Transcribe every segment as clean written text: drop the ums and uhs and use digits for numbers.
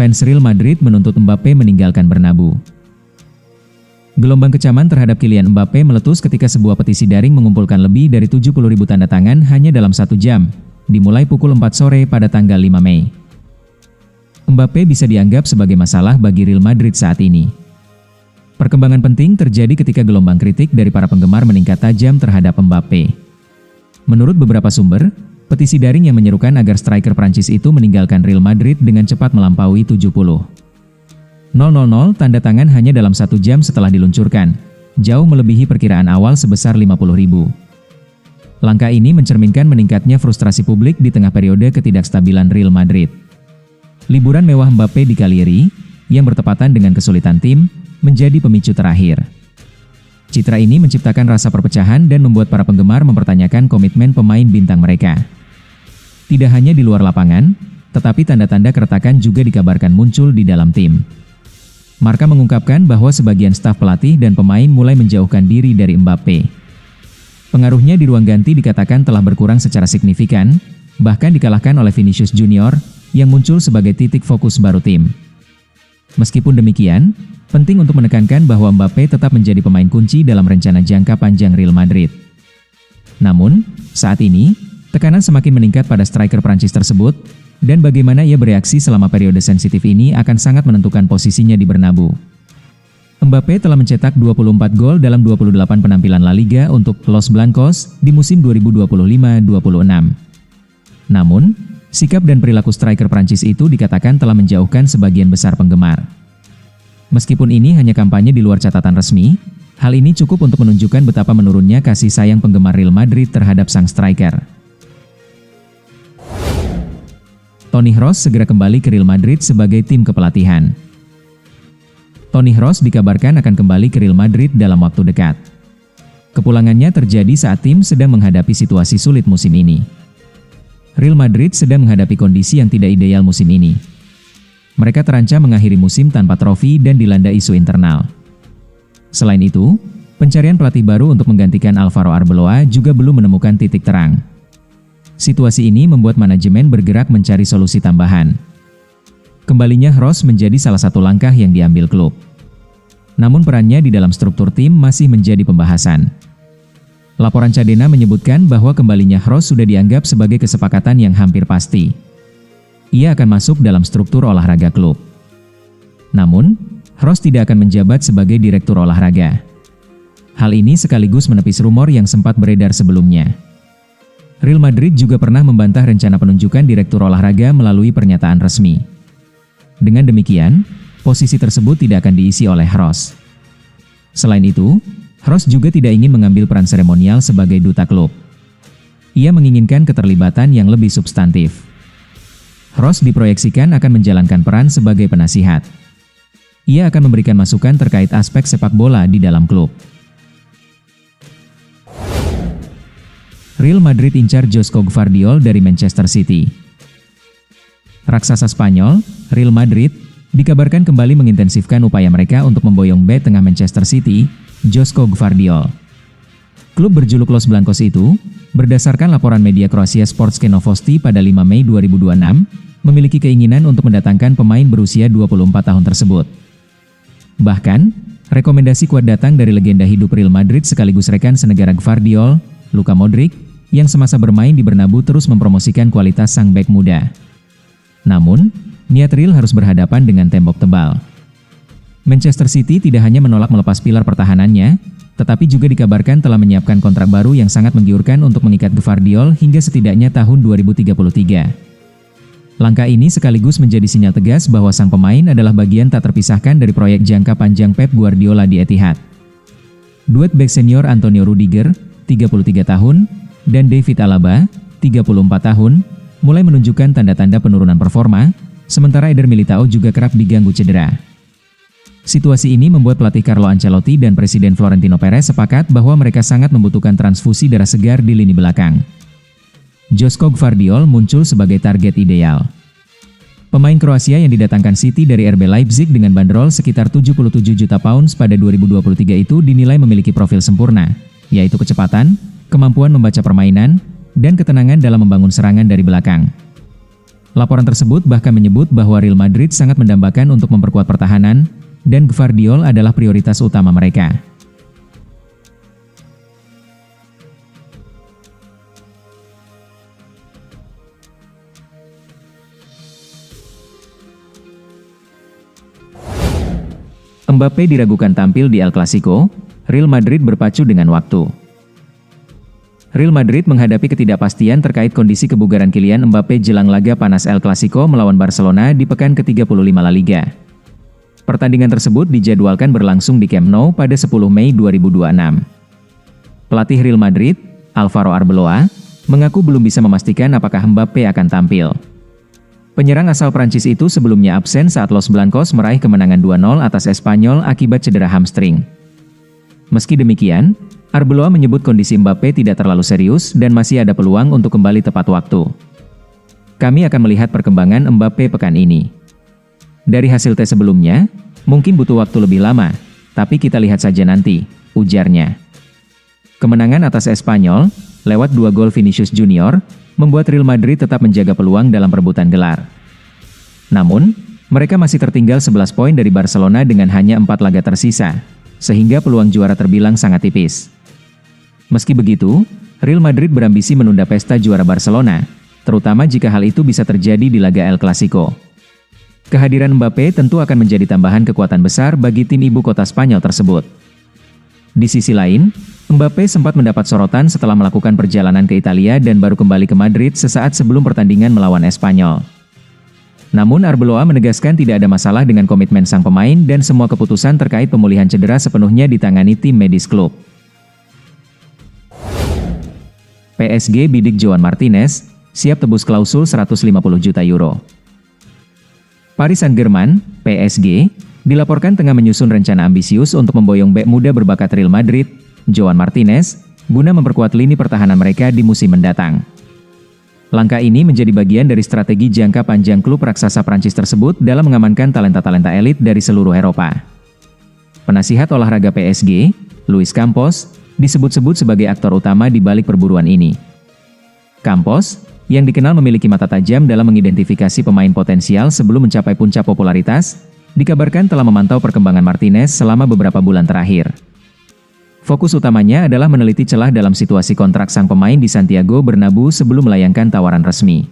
Fans Real Madrid menuntut Mbappe meninggalkan Bernabeu. Gelombang kecaman terhadap Kylian Mbappe meletus ketika sebuah petisi daring mengumpulkan lebih dari 70.000 tanda tangan hanya dalam 1 jam, dimulai pukul 4 sore pada tanggal 5 Mei. Mbappe bisa dianggap sebagai masalah bagi Real Madrid saat ini. Perkembangan penting terjadi ketika gelombang kritik dari para penggemar meningkat tajam terhadap Mbappe. Menurut beberapa sumber, petisi daring yang menyerukan agar striker Prancis itu meninggalkan Real Madrid dengan cepat melampaui 70.000 tanda tangan hanya dalam 1 jam setelah diluncurkan, jauh melebihi perkiraan awal sebesar 50.000. Langkah ini mencerminkan meningkatnya frustrasi publik di tengah periode ketidakstabilan Real Madrid. Liburan mewah Mbappe di Cagliari, yang bertepatan dengan kesulitan tim, menjadi pemicu terakhir. Citra ini menciptakan rasa perpecahan dan membuat para penggemar mempertanyakan komitmen pemain bintang mereka. Tidak hanya di luar lapangan, tetapi tanda-tanda keretakan juga dikabarkan muncul di dalam tim. Marca mengungkapkan bahwa sebagian staf pelatih dan pemain mulai menjauhkan diri dari Mbappe. Pengaruhnya di ruang ganti dikatakan telah berkurang secara signifikan, bahkan dikalahkan oleh Vinicius Junior, yang muncul sebagai titik fokus baru tim. Meskipun demikian, penting untuk menekankan bahwa Mbappe tetap menjadi pemain kunci dalam rencana jangka panjang Real Madrid. Namun, saat ini, tekanan semakin meningkat pada striker Prancis tersebut, dan bagaimana ia bereaksi selama periode sensitif ini akan sangat menentukan posisinya di Bernabeu. Mbappe telah mencetak 24 gol dalam 28 penampilan La Liga untuk Los Blancos di musim 2025-26. Namun, sikap dan perilaku striker Prancis itu dikatakan telah menjauhkan sebagian besar penggemar. Meskipun ini hanya kampanye di luar catatan resmi, hal ini cukup untuk menunjukkan betapa menurunnya kasih sayang penggemar Real Madrid terhadap sang striker. Toni Kroos segera kembali ke Real Madrid sebagai tim kepelatihan. Toni Kroos dikabarkan akan kembali ke Real Madrid dalam waktu dekat. Kepulangannya terjadi saat tim sedang menghadapi situasi sulit musim ini. Real Madrid sedang menghadapi kondisi yang tidak ideal musim ini. Mereka terancam mengakhiri musim tanpa trofi dan dilanda isu internal. Selain itu, pencarian pelatih baru untuk menggantikan Alvaro Arbeloa juga belum menemukan titik terang. Situasi ini membuat manajemen bergerak mencari solusi tambahan. Kembalinya Kroos menjadi salah satu langkah yang diambil klub. Namun perannya di dalam struktur tim masih menjadi pembahasan. Laporan Cadena menyebutkan bahwa kembalinya Kroos sudah dianggap sebagai kesepakatan yang hampir pasti. Ia akan masuk dalam struktur olahraga klub. Namun, Kroos tidak akan menjabat sebagai direktur olahraga. Hal ini sekaligus menepis rumor yang sempat beredar sebelumnya. Real Madrid juga pernah membantah rencana penunjukan direktur olahraga melalui pernyataan resmi. Dengan demikian, posisi tersebut tidak akan diisi oleh Kroos. Selain itu, Kroos juga tidak ingin mengambil peran seremonial sebagai duta klub. Ia menginginkan keterlibatan yang lebih substantif. Kroos diproyeksikan akan menjalankan peran sebagai penasihat. Ia akan memberikan masukan terkait aspek sepak bola di dalam klub. Real Madrid incar Josko Gvardiol dari Manchester City. Raksasa Spanyol, Real Madrid, dikabarkan kembali mengintensifkan upaya mereka untuk memboyong bek tengah Manchester City, Josko Gvardiol. Klub berjuluk Los Blancos itu, berdasarkan laporan media Kroasia Sportske Novosti pada 5 Mei 2026, memiliki keinginan untuk mendatangkan pemain berusia 24 tahun tersebut. Bahkan, rekomendasi kuat datang dari legenda hidup Real Madrid sekaligus rekan senegara Gvardiol, Luka Modric, yang semasa bermain di Bernabeu terus mempromosikan kualitas sang bek muda. Namun, niat Real harus berhadapan dengan tembok tebal. Manchester City tidak hanya menolak melepas pilar pertahanannya, tetapi juga dikabarkan telah menyiapkan kontrak baru yang sangat menggiurkan untuk mengikat Gvardiol hingga setidaknya tahun 2033. Langkah ini sekaligus menjadi sinyal tegas bahwa sang pemain adalah bagian tak terpisahkan dari proyek jangka panjang Pep Guardiola di Etihad. Duet bek senior Antonio Rudiger, 33 tahun, dan David Alaba, 34 tahun, mulai menunjukkan tanda-tanda penurunan performa, sementara Eder Militao juga kerap diganggu cedera. Situasi ini membuat pelatih Carlo Ancelotti dan Presiden Florentino Perez sepakat bahwa mereka sangat membutuhkan transfusi darah segar di lini belakang. Josko Gvardiol muncul sebagai target ideal. Pemain Kroasia yang didatangkan City dari RB Leipzig dengan bandrol sekitar 77 juta pounds pada 2023 itu dinilai memiliki profil sempurna, yaitu kecepatan, kemampuan membaca permainan, dan ketenangan dalam membangun serangan dari belakang. Laporan tersebut bahkan menyebut bahwa Real Madrid sangat mendambakan untuk memperkuat pertahanan, dan Gvardiol adalah prioritas utama mereka. Mbappe diragukan tampil di El Clasico, Real Madrid berpacu dengan waktu. Real Madrid menghadapi ketidakpastian terkait kondisi kebugaran Kylian Mbappe jelang laga panas El Clasico melawan Barcelona di pekan ke-35 La Liga. Pertandingan tersebut dijadwalkan berlangsung di Camp Nou pada 10 Mei 2026. Pelatih Real Madrid, Alvaro Arbeloa, mengaku belum bisa memastikan apakah Mbappe akan tampil. Penyerang asal Prancis itu sebelumnya absen saat Los Blancos meraih kemenangan 2-0 atas Espanyol akibat cedera hamstring. Meski demikian, Arbeloa menyebut kondisi Mbappe tidak terlalu serius dan masih ada peluang untuk kembali tepat waktu. Kami akan melihat perkembangan Mbappe pekan ini. Dari hasil tes sebelumnya, mungkin butuh waktu lebih lama, tapi kita lihat saja nanti, ujarnya. Kemenangan atas Espanyol, lewat 2 gol Vinicius Junior, membuat Real Madrid tetap menjaga peluang dalam perebutan gelar. Namun, mereka masih tertinggal 11 poin dari Barcelona dengan hanya 4 laga tersisa, sehingga peluang juara terbilang sangat tipis. Meski begitu, Real Madrid berambisi menunda pesta juara Barcelona, terutama jika hal itu bisa terjadi di laga El Clasico. Kehadiran Mbappe tentu akan menjadi tambahan kekuatan besar bagi tim ibu kota Spanyol tersebut. Di sisi lain, Mbappe sempat mendapat sorotan setelah melakukan perjalanan ke Italia dan baru kembali ke Madrid sesaat sebelum pertandingan melawan Espanyol. Namun Arbeloa menegaskan tidak ada masalah dengan komitmen sang pemain dan semua keputusan terkait pemulihan cedera sepenuhnya ditangani tim medis klub. PSG bidik Joan Martinez, siap tebus klausul 150 juta euro. Paris Saint-Germain, PSG, dilaporkan tengah menyusun rencana ambisius untuk memboyong bek muda berbakat Real Madrid, Joan Martinez, guna memperkuat lini pertahanan mereka di musim mendatang. Langkah ini menjadi bagian dari strategi jangka panjang klub raksasa Prancis tersebut dalam mengamankan talenta-talenta elit dari seluruh Eropa. Penasihat olahraga PSG, Luis Campos, disebut-sebut sebagai aktor utama di balik perburuan ini. Campos, yang dikenal memiliki mata tajam dalam mengidentifikasi pemain potensial sebelum mencapai puncak popularitas, dikabarkan telah memantau perkembangan Martinez selama beberapa bulan terakhir. Fokus utamanya adalah meneliti celah dalam situasi kontrak sang pemain di Santiago Bernabéu sebelum melayangkan tawaran resmi.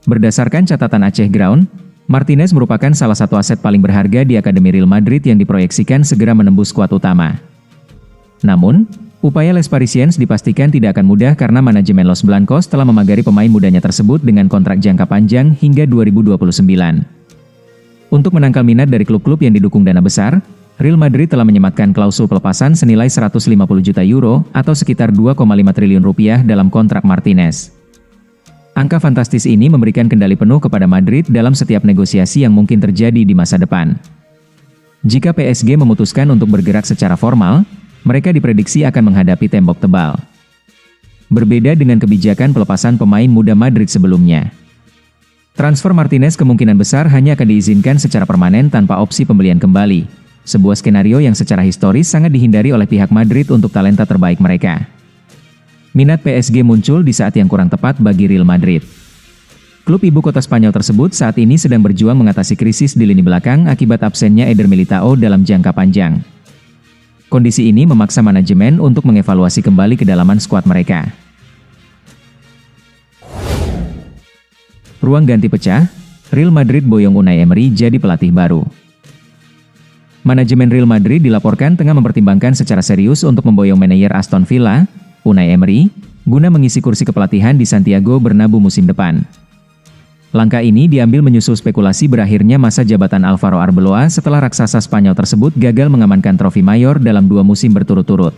Berdasarkan catatan Aceh Ground, Martinez merupakan salah satu aset paling berharga di Akademi Real Madrid yang diproyeksikan segera menembus skuad utama. Namun, upaya Les Parisiens dipastikan tidak akan mudah karena manajemen Los Blancos telah memagari pemain mudanya tersebut dengan kontrak jangka panjang hingga 2029. Untuk menangkal minat dari klub-klub yang didukung dana besar, Real Madrid telah menyematkan klausul pelepasan senilai 150 juta euro atau sekitar 2,5 triliun rupiah dalam kontrak Martinez. Angka fantastis ini memberikan kendali penuh kepada Madrid dalam setiap negosiasi yang mungkin terjadi di masa depan. Jika PSG memutuskan untuk bergerak secara formal, mereka diprediksi akan menghadapi tembok tebal. Berbeda dengan kebijakan pelepasan pemain muda Madrid sebelumnya. Transfer Martinez kemungkinan besar hanya akan diizinkan secara permanen tanpa opsi pembelian kembali. Sebuah skenario yang secara historis sangat dihindari oleh pihak Madrid untuk talenta terbaik mereka. Minat PSG muncul di saat yang kurang tepat bagi Real Madrid. Klub ibu kota Spanyol tersebut saat ini sedang berjuang mengatasi krisis di lini belakang akibat absennya Eder Militao dalam jangka panjang. Kondisi ini memaksa manajemen untuk mengevaluasi kembali kedalaman skuad mereka. Ruang ganti pecah, Real Madrid boyong Unai Emery jadi pelatih baru. Manajemen Real Madrid dilaporkan tengah mempertimbangkan secara serius untuk memboyong manajer Aston Villa, Unai Emery, guna mengisi kursi kepelatihan di Santiago Bernabéu musim depan. Langkah ini diambil menyusul spekulasi berakhirnya masa jabatan Alvaro Arbeloa setelah raksasa Spanyol tersebut gagal mengamankan trofi mayor dalam 2 musim berturut-turut.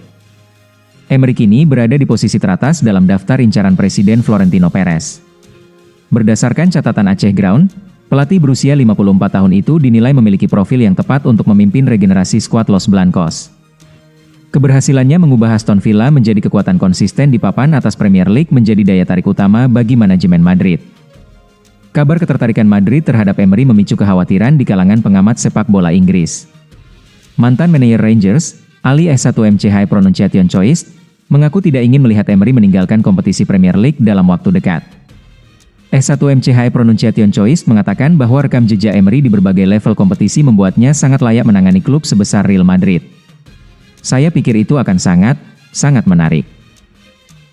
Emery kini berada di posisi teratas dalam daftar incaran Presiden Florentino Perez. Berdasarkan catatan Aceh Ground, pelatih berusia 54 tahun itu dinilai memiliki profil yang tepat untuk memimpin regenerasi skuad Los Blancos. Keberhasilannya mengubah Aston Villa menjadi kekuatan konsisten di papan atas Premier League menjadi daya tarik utama bagi manajemen Madrid. Kabar ketertarikan Madrid terhadap Emery memicu kekhawatiran di kalangan pengamat sepak bola Inggris. Mantan manajer Rangers, Ali S1MC High Pronunciation Choice, mengaku tidak ingin melihat Emery meninggalkan kompetisi Premier League dalam waktu dekat. S1 High Pronunciation Choice mengatakan bahwa rekam jejak Emery di berbagai level kompetisi membuatnya sangat layak menangani klub sebesar Real Madrid. Saya pikir itu akan sangat menarik.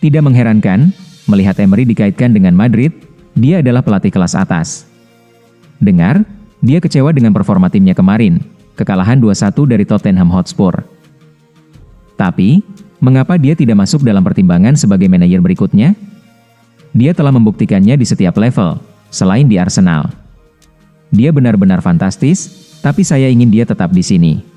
Tidak mengherankan, melihat Emery dikaitkan dengan Madrid, dia adalah pelatih kelas atas. Dengar, dia kecewa dengan performa timnya kemarin, kekalahan 2-1 dari Tottenham Hotspur. Tapi, mengapa dia tidak masuk dalam pertimbangan sebagai manajer berikutnya? Dia telah membuktikannya di setiap level, selain di Arsenal. Dia benar-benar fantastis, tapi saya ingin dia tetap di sini.